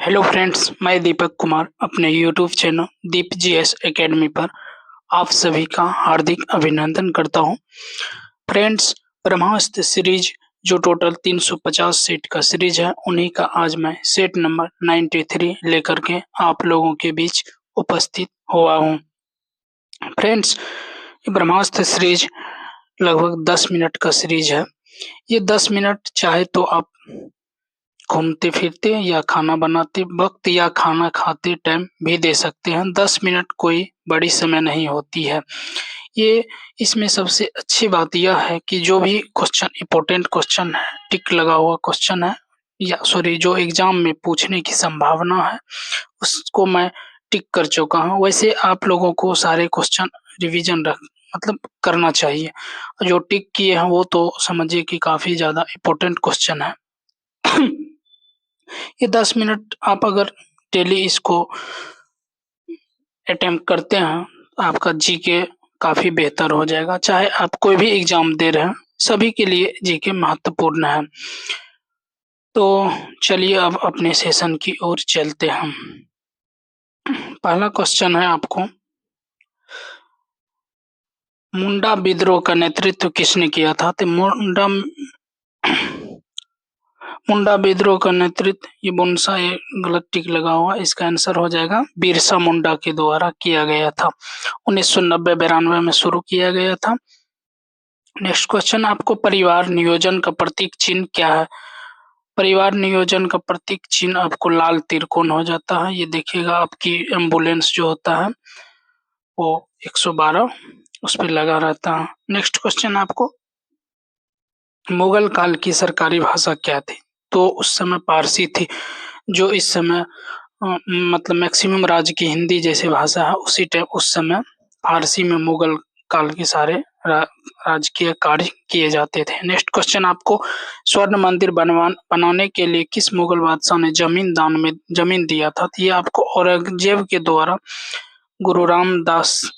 Hello friends, मैं दीपक कुमार अपने YouTube channel दीप GS academy पर आप सभी का हार्दिक अभिनंदन करता हूं। फ्रेंड्स, ब्रह्मास्त्र सीरीज जो टोटल 350 सेट का सीरीज है, उन्हीं का आज मैं सेट नंबर 93 लेकर के आप लोगों के बीच उपस्थित हुआ हूं। फ्रेंड्स, ये ब्रह्मास्त्र सीरीज लगभग 10 मिनट का सीरीज है। ये 10 मिनट चाहे तो आप घूमते फिरते या खाना बनाते वक्त या खाना खाते टाइम भी दे सकते हैं। 10 मिनट कोई बड़ी समय नहीं होती है। ये इसमें सबसे अच्छी बात यह है कि जो भी क्वेश्चन इम्पोर्टेंट क्वेश्चन है, टिक लगा हुआ क्वेश्चन है या सॉरी जो एग्जाम में पूछने की संभावना है, उसको मैं टिक कर चुका हूँ। वैसे आप लोगों को सारे क्वेश्चन रिवीजन मतलब करना चाहिए। जो टिक किए हैं वो तो समझिए कि काफी ज्यादा इम्पोर्टेंट क्वेश्चन है। ये 10 मिनट आप अगर डेली इसको अटेम्प्ट करते हैं, आपका जीके काफी बेहतर हो जाएगा। चाहे आप कोई भी एग्जाम दे रहे हैं, सभी के लिए जीके महत्वपूर्ण है। तो चलिए अब अपने सेशन की ओर चलते हैं। पहला क्वेश्चन है आपको, मुंडा विद्रोह का नेतृत्व किसने किया था? तो मुंडा विद्रोह का नेतृत्व, ये बुनसा ये गलत टिक लगा हुआ, इसका आंसर हो जाएगा बिरसा मुंडा के द्वारा किया गया था। 1990-92 में शुरू किया गया था। नेक्स्ट क्वेश्चन आपको, परिवार नियोजन का प्रतीक चिन्ह क्या है? परिवार नियोजन का प्रतीक चिन्ह आपको लाल त्रिकोण हो जाता है। ये देखिएगा आपकी एम्बुलेंस जो होता है वो 112 उस पर लगा रहता है। नेक्स्ट क्वेश्चन आपको, मुगल काल की सरकारी भाषा क्या थी? तो उस समय पारसी थी। जो इस समय मतलब मैक्सिमम राज्य की हिंदी जैसे भाषा है, उसी टाइम उस समय फारसी में मुगल काल के सारे राजकीय कार्य किए जाते थे। नेक्स्ट क्वेश्चन आपको, स्वर्ण मंदिर बनाने के लिए किस मुगल बादशाह ने जमीन दिया था? तो ये आपको औरंगजेब के द्वारा गुरु रामदास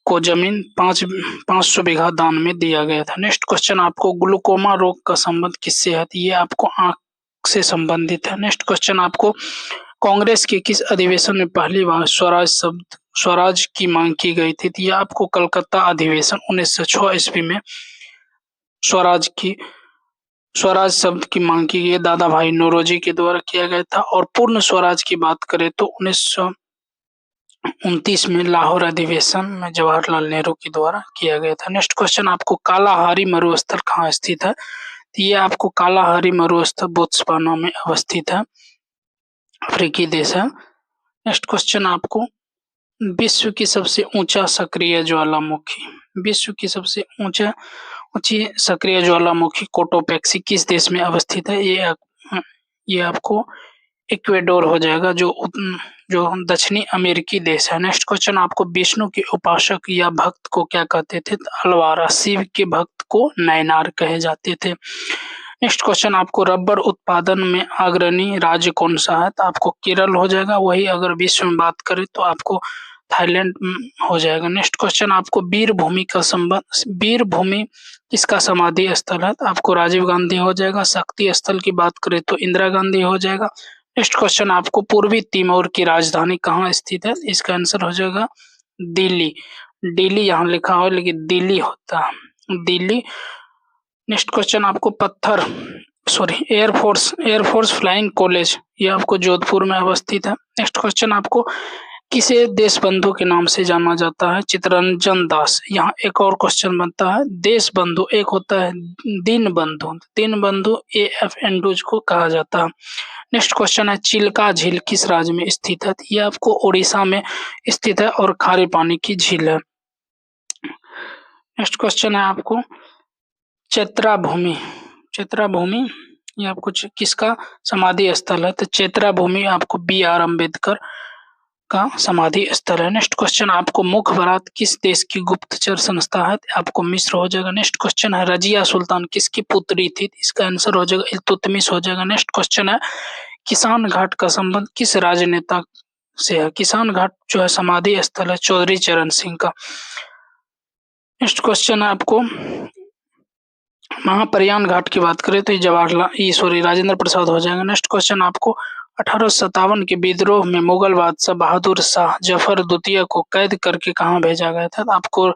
को जमीन 500 बीघा दान में दिया गया था। नेक्स्ट क्वेश्चन आपको, ग्लूकोमा रोग का संबंध किससे है? ये आपको आंख से संबंधित है। नेक्स्ट क्वेश्चन आपको, कांग्रेस के किस अधिवेशन में पहली बार स्वराज की मांग की गई थी? ये आपको कलकत्ता अधिवेशन 1906 ईस्वी में स्वराज शब्द की मांग की गई, दादा भाई नौरोजी के द्वारा किया गया था। और पूर्ण स्वराज की बात करें तो 1929 में लाहौर अधिवेशन में जवाहरलाल नेहरू के द्वारा किया गया था। नेक्स्ट क्वेश्चन आपको, कालाहारी मरुस्थल कहाँ स्थित है? ये आपको कालाहारी मरुस्थल बोत्सवाना में अवस्थित है, अफ्रीकी देश है। नेक्स्ट क्वेश्चन आपको, विश्व की सबसे ऊंचा सक्रिय ज्वालामुखी कोटोपेक्सी किस देश में अवस्थित है? ये आपको इक्वेडोर हो जाएगा, जो दक्षिणी अमेरिकी देश है। नेक्स्ट क्वेश्चन आपको, विष्णु के उपासक या भक्त को क्या कहते थे? अलवारा। शिव के भक्त को नयनार कहे जाते थे। नेक्स्ट क्वेश्चन आपको, रबर उत्पादन में अग्रणी राज्य कौन सा है? तो आपको केरल हो जाएगा। वही अगर विश्व में बात करें तो आपको थाईलैंड हो जाएगा। नेक्स्ट क्वेश्चन आपको, वीरभूमि किसका समाधि स्थल है? तो आपको राजीव गांधी हो जाएगा। शक्ति स्थल की बात करें तो इंदिरा गांधी हो जाएगा। नेक्स्ट क्वेश्चन आपको, पूर्वी तिमोर की राजधानी कहाँ स्थित है? इसका आंसर हो जाएगा दिल्ली। दिल्ली यहाँ लिखा हो लेकिन दिल्ली होता है, दिल्ली। नेक्स्ट क्वेश्चन आपको, एयरफोर्स फ्लाइंग कॉलेज, ये आपको जोधपुर में अवस्थित है। नेक्स्ट क्वेश्चन आपको, किसे देशबंधु के नाम से जाना जाता है? चित्तरंजन दास। यहाँ एक और क्वेश्चन बनता है, देशबंधु एक होता है दीनबंधु AF एंड्रूज को कहा जाता है। नेक्स्ट क्वेश्चन है, चिल्का झील किस राज्य में स्थित है? ये आपको उड़ीसा में स्थित है और खारे पानी की झील है। नेक्स्ट क्वेश्चन है आपको, चैत्राभूमि ये आपको किसका समाधि स्थल है? तो चैत्राभूमि आपको BR अम्बेडकर का समाधि स्थल है। नेक्स्ट क्वेश्चन आपको, मुख बारात किस देश की गुप्तचर संस्था है? आपको मिस्र हो जाएगा। नेक्स्ट क्वेश्चन है, रजिया सुल्तान किसकी पुत्री थी? इसका आंसर हो जाएगा इल्तुतमिश हो जाएगा। नेक्स्ट क्वेश्चन है, किसान घाट का संबंध किस राजनेता से है? किसान घाट जो है समाधि स्थल है चौधरी चरण सिंह का। नेक्स्ट क्वेश्चन है आपको, महाप्रयाण घाट की बात करें तो ये राजेंद्र प्रसाद हो जाएगा। नेक्स्ट क्वेश्चन आपको 1857 के विद्रोह में मुगल बादशाह बहादुर शाह जफर द्वितीय को कैद करके कहाँ भेजा गया था? तो आपको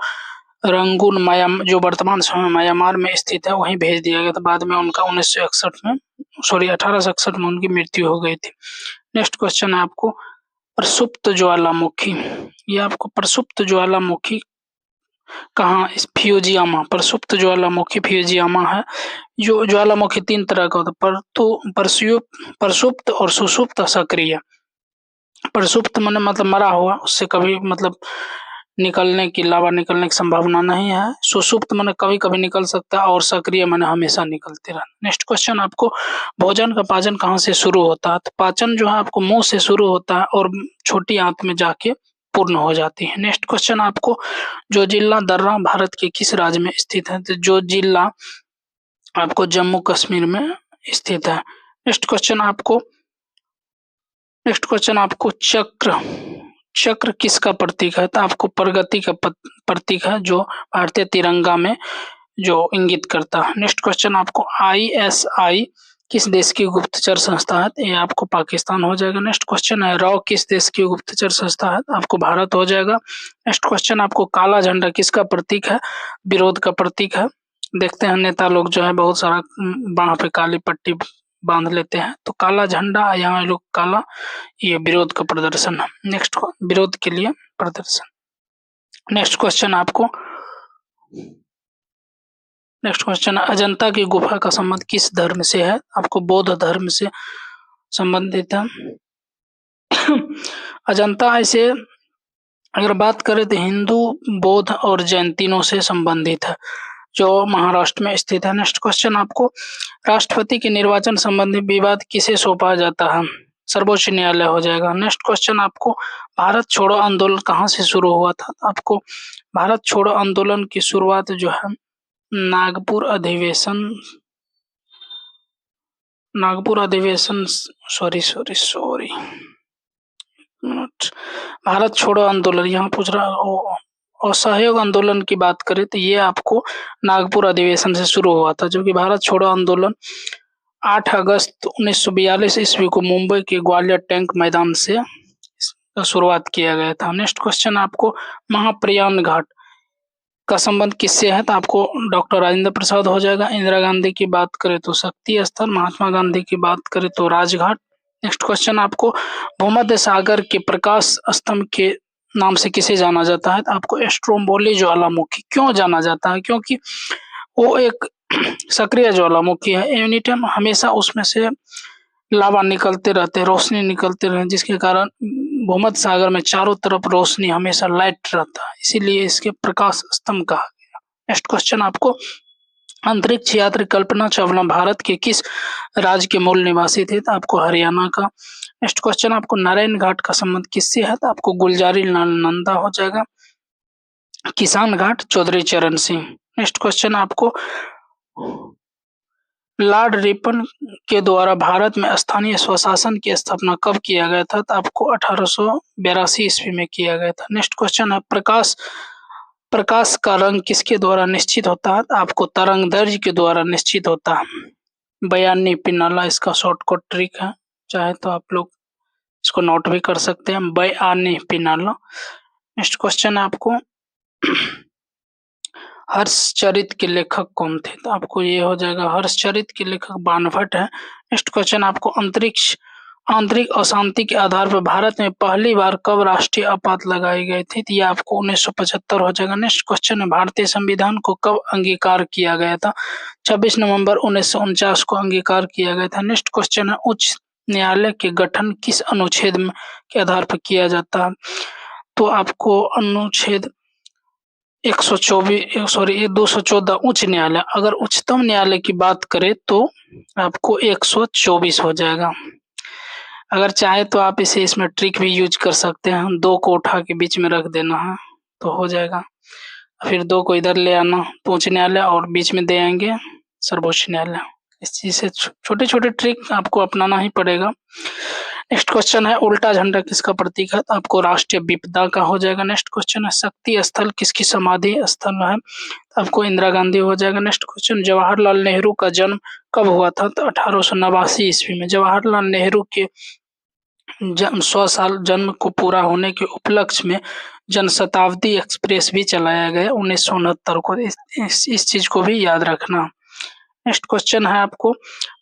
रंगून जो वर्तमान समय म्यांमार में स्थित है वहीं भेज दिया गया था। बाद में उनका 1861 में उनकी मृत्यु हो गई थी। नेक्स्ट क्वेश्चन है आपको प्रसुप्त ज्वालामुखी। ये आपको प्रसुप्त ज्वालामुखी कहाँ? फ्यूजियामा। प्रसुप्त ज्वालामुखी फ्यूजियामा है। जो ज्वालामुखी 3 तरह का होता है, प्रसुप्त और सुषुप्त सक्रिय। प्रसुप्त मतलब मरा हुआ, उससे कभी मतलब लावा निकलने की संभावना नहीं है। सुषुप्त माने कभी कभी निकल सकता है और सक्रिय माने हमेशा निकलते रहना। नेक्स्ट क्वेश्चन आपको भोजन का पाचन कहाँ से शुरू होता है? तो पाचन जो है आपको मुंह से शुरू होता है और छोटी आंत में जाके पूर्ण हो जाती है। नेक्स्ट क्वेश्चन आपको जोजिला दर्रा भारत के किस राज्य में स्थित है? तो जोजिला आपको जम्मू कश्मीर में स्थित है। नेक्स्ट क्वेश्चन आपको चक्र किसका प्रतीक है? तो आपको प्रगति का प्रतीक है, जो भारतीय तिरंगा में जो इंगित करता है। नेक्स्ट क्वेश्चन आपको ISI किस देश की गुप्तचर संस्था है? ये आपको पाकिस्तान हो जाएगा। नेक्स्ट क्वेश्चन है रॉ किस देश की गुप्तचर संस्था है? आपको भारत हो जाएगा। नेक्स्ट क्वेश्चन आपको काला झंडा किसका प्रतीक है? विरोध का प्रतीक है। देखते हैं नेता लोग जो है बहुत सारा बाह पे काली पट्टी बांध लेते हैं, तो काला झंडा यहाँ लोग काला, ये विरोध का प्रदर्शन है। नेक्स्ट विरोध के लिए प्रदर्शन। नेक्स्ट क्वेश्चन अजंता की गुफा का संबंध किस धर्म से है? आपको बौद्ध धर्म से संबंधित है। अजंता ऐसे अगर बात करें तो हिंदू, बौद्ध और जैन तीनों से संबंधित है, जो महाराष्ट्र में स्थित है। नेक्स्ट क्वेश्चन आपको राष्ट्रपति के निर्वाचन संबंधी विवाद किसे सौंपा जाता है? सर्वोच्च न्यायालय हो जाएगा। नेक्स्ट क्वेश्चन आपको भारत छोड़ो आंदोलन कहाँ से शुरू हुआ था? आपको भारत छोड़ो आंदोलन की शुरुआत जो है नागपुर अधिवेशन सॉरी भारत छोड़ो आंदोलन यहाँ पूछ रहा असहयोग आंदोलन की बात करें तो ये आपको नागपुर अधिवेशन से शुरू हुआ था, जो कि भारत छोड़ो आंदोलन 8 अगस्त 1942 ईस्वी को मुंबई के ग्वालियर टैंक मैदान से शुरुआत किया गया था। नेक्स्ट क्वेश्चन आपको महाप्रयाण घाट का संबंध किससे है? तो आपको डॉक्टर राजेंद्र प्रसाद हो जाएगा। इंदिरा गांधी की बात करें तो शक्ति स्थल, महात्मा गांधी की बात करें तो राजघाट। नेक्स्ट क्वेश्चन आपको भूमध्य सागर के प्रकाश स्तंभ के नाम से किसे जाना जाता है? तो आपको स्ट्रोम्बोली ज्वालामुखी। क्यों जाना जाता है? क्योंकि वो एक सक्रिय ज्वालामुखी है। एनी टाइम हमेशा उसमें से लावा निकलते रहते, रोशनी निकलते रहते, जिसके कारण भूमध्य सागर में चारों तरफ रोशनी हमेशा लाइट रहता है, इसीलिए इसके प्रकाश स्तंभ कहा गया। नेक्स्ट क्वेश्चन आपको अंतरिक्ष यात्री कल्पना चावला भारत के किस राज्य के मूल निवासी थे? तो आपको हरियाणा का। नेक्स्ट क्वेश्चन आपको नारायण घाट का संबंध किससे है? तो आपको गुलजारी लाल नंदा हो जाएगा। किसान घाट चौधरी चरण सिंह। नेक्स्ट क्वेश्चन आपको लॉर्ड रिपन के द्वारा भारत में स्थानीय स्वशासन की स्थापना कब किया गया था? तो आपको 1882 ईस्वी में किया गया था। नेक्स्ट क्वेश्चन है प्रकाश का रंग किसके द्वारा निश्चित होता है? आपको तरंगदैर्घ्य के द्वारा निश्चित होता है। बयानी पिनाला इसका शॉर्टकट ट्रिक है, चाहे तो आप लोग इसको नोट भी कर सकते हैं, बयानी पिनाला। नेक्स्ट क्वेश्चन है आपको हर्षचरित के लेखक कौन थे? तो आपको ये हो जाएगा हर्षचरित के लेखक बाणभट्ट है। नेक्स्ट क्वेश्चन आपको आंतरिक अशांति के आधार पर भारत में पहली बार कब राष्ट्रीय आपात लगाई गई थी? तो ये आपको 1975 हो जाएगा। नेक्स्ट क्वेश्चन है भारतीय संविधान को कब अंगीकार किया गया था? 26 नवंबर 1949 को अंगीकार किया गया था। नेक्स्ट क्वेश्चन है उच्च न्यायालय के गठन किस अनुच्छेद के आधार पर किया जाता है? तो आपको अनुच्छेद 214 उच्च न्यायालय। अगर उच्चतम न्यायालय की बात करें तो आपको 124 हो जाएगा। अगर चाहे तो आप इसमें ट्रिक भी यूज कर सकते हैं, 2 को उठा के बीच में रख देना है तो हो जाएगा, फिर 2 को इधर ले आना तो उच्च न्यायालय और बीच में दे आएंगे सर्वोच्च न्यायालय। इस चीज से छोटे छोटे ट्रिक आपको अपनाना ही पड़ेगा। नेक्स्ट क्वेश्चन है उल्टा झंडा किसका प्रतीक है? तो आपको राष्ट्रीय विपदा का हो जाएगा। नेक्स्ट क्वेश्चन है शक्ति स्थल किसकी समाधि स्थल है? तो आपको इंदिरा गांधी हो जाएगा। नेक्स्ट क्वेश्चन जवाहरलाल नेहरू का जन्म कब हुआ था? तो 1889 ईस्वी में। जवाहरलाल नेहरू के 100 साल जन्म को पूरा होने के उपलक्ष्य में जनशताब्दी एक्सप्रेस भी चलाया गया 1969 को। इस चीज को भी याद रखना। नेक्स्ट क्वेश्चन है आपको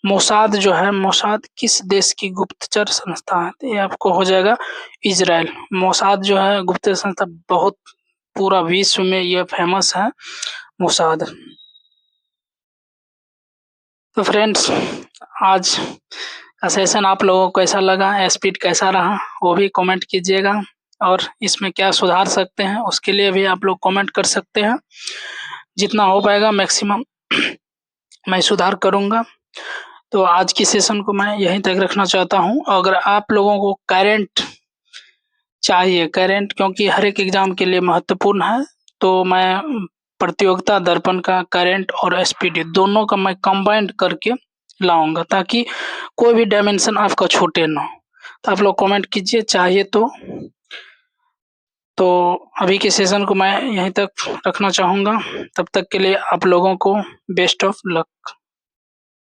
मोसाद जो है, मोसाद किस देश की गुप्तचर संस्था है? तो ये आपको हो जाएगा इजराइल। मोसाद जो है गुप्तचर संस्था, बहुत पूरा विश्व में ये फेमस है मोसाद। तो फ्रेंड्स आज का सेशन आप लोगों को कैसा लगा, स्पीड कैसा रहा, वो भी कमेंट कीजिएगा। और इसमें क्या सुधार सकते हैं उसके लिए भी आप लोग कमेंट कर सकते हैं। जितना हो पाएगा मैक्सिमम मैं सुधार करूंगा। तो आज की सेशन को मैं यहीं तक रखना चाहता हूं। अगर आप लोगों को करंट चाहिए, करंट क्योंकि हर एक एग्जाम के लिए महत्वपूर्ण है, तो मैं प्रतियोगिता दर्पण का करंट और एसपीडी दोनों का मैं कंबाइंड करके लाऊंगा ताकि कोई भी डायमेंशन आपका छूटे ना। तो आप लोग कमेंट कीजिए चाहिए तो अभी के सेशन को मैं यहीं तक रखना चाहूँगा। तब तक के लिए आप लोगों को बेस्ट ऑफ लक।